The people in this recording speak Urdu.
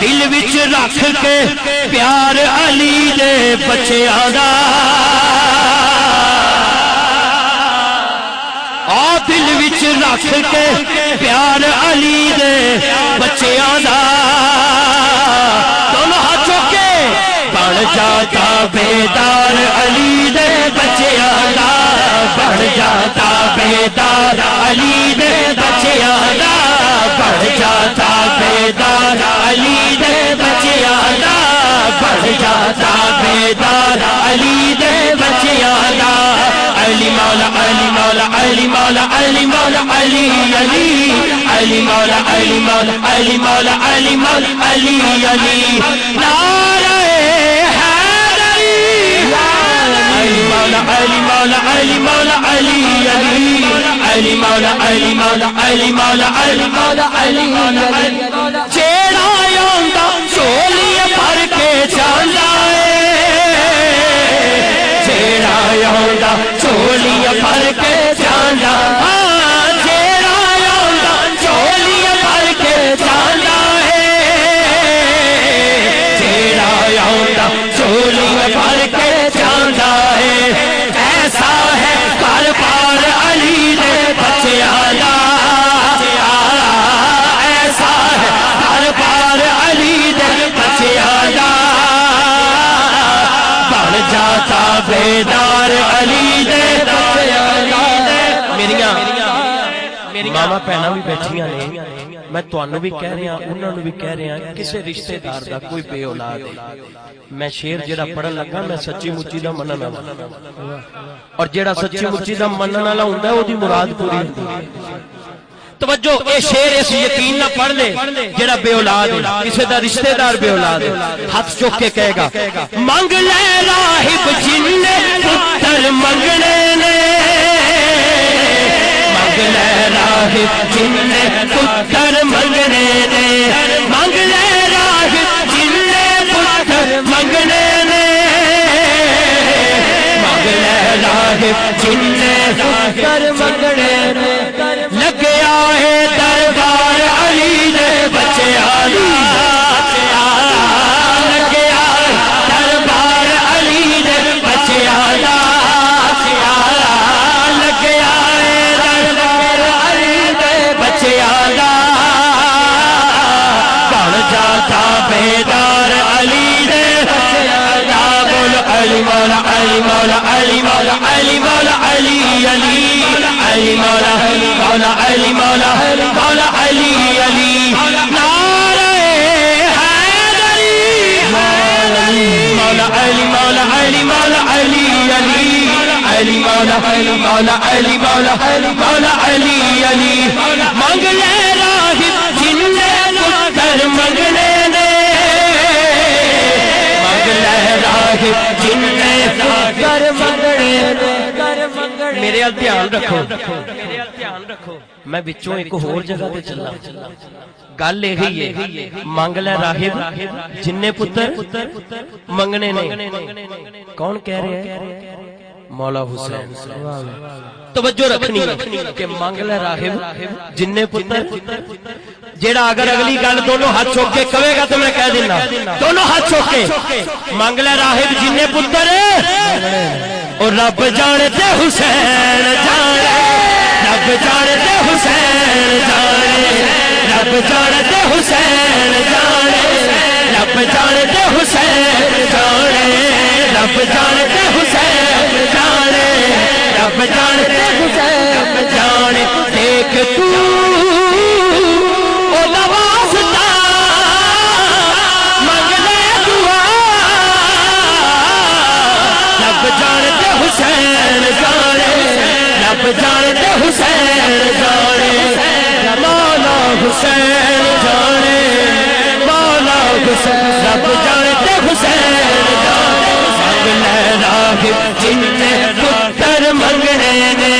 دل وچ رکھ کے پیار علی دے بچیاں دا دل وچ رکھ کے پیار علی دے بچیاں دا دونوں ہاتھوں کے بڑھ جاتا بیدار علی دے بچیاں دا بڑھ جاتا بیدار علی دے بچیاں دا بڑھ جاتا بیدار علی دے بچیاں دا بڑھ جاتا بیدار علی دے بچیاں دا علی مولا علی مولا علی مولا علی مولا علی علی علی مولا علی مولا علی مولا علی مولا علی علی نعرہ حیدری علی مولا علی مولا علی مولا علی علی علی مولا علی مولا علی مولا علی مولا علی علی جیڑا یوندا چولی بھر کے جاندا جیڑا یوندا چولی بھر کے جاندا جیڑا یوندا چولی بھر کے جاندا جیڑا یوندا چولی بھر کے جاندا ایسا ہے دربار علی دے بچیاں دا ایسا ہے دربار علی دے بچیاں دا بڑھ جاتا بیدار علی دے بچیاں دا میریاں ماما بہناں بھی بیٹھیاں نے میں تانوں بھی کہہ رہا انہاں نوں بھی کہہ رہا کسے رشتے دار دا کوئی بے اولاد ہے میں شعر جڑا پڑھن لگا میں سچی مچی دا منن والا اور جڑا سچی مچی دا منن والا ہوندا ہے اودی مراد پوری ہوندی ہے توجہ اے شعر اس یقین نہ پڑھ لے جڑا بے اولاد ہے کسے دا رشتے دار بے اولاد ہے ہاتھ چوک کے کہے گا منگ لے راہب جن نے پتر منگنے نے منگ لے راہب جن نے پتر منگنے نے منگ لے راہب جن نے پتر منگنے نے منگ لے راہب جن نے پتر منگنے نے لگیا ہے دربار علی دے بچیاں دا لگیا ہے دربار علی دے بچیاں دا لگیا ہے دربار علی دے بچیاں دا بڑھ جاتا بیدار علی دے بچیاں دا بولو علی مولا علی مولا علی مولا علی مولا علی علی علی مولا مولا علی مولا مولا علی علی نعرہ حیدری مولا علی مولا علی مولا علی علی علی مولا مولا علی مولا مولا علی علی منگ لے راہب جن نے پتر منگنے نے منگ لے راہب جن نے پتر منگنے نے میرے ال دھیان رکھو میں بچوں ایک اور جگہ تے چلا گل یہی ہے منگ لے راہب جن پتر منگنے نے کون کہہ رہے ہیں مولا حسین توجہ رکھنی کہ منگ لے راہب جن پتر جیڑا اگر اگلی گل دونوں ہاتھ چوک کے کہے گا تو میں کہہ دینا دونوں ہاتھ چوک کے منگ لے راہب جن پتر اور رب جانے تے حسین جانے رب جانے تے حسین جانے رب جانے تے حسین جانے رب جانے تے حسین جانے رب جانے تے حسین جانے رب جانے تے حسین جانے دیکھ تو او دا واسطہ منگ لے دعا رب جانے تے حسین جانے رب جانے تے حسین جانے مولا حسین جانے مولا حسین رب جانے تے حسین جانے منگ لے راہب جن نے پتر منگنے نے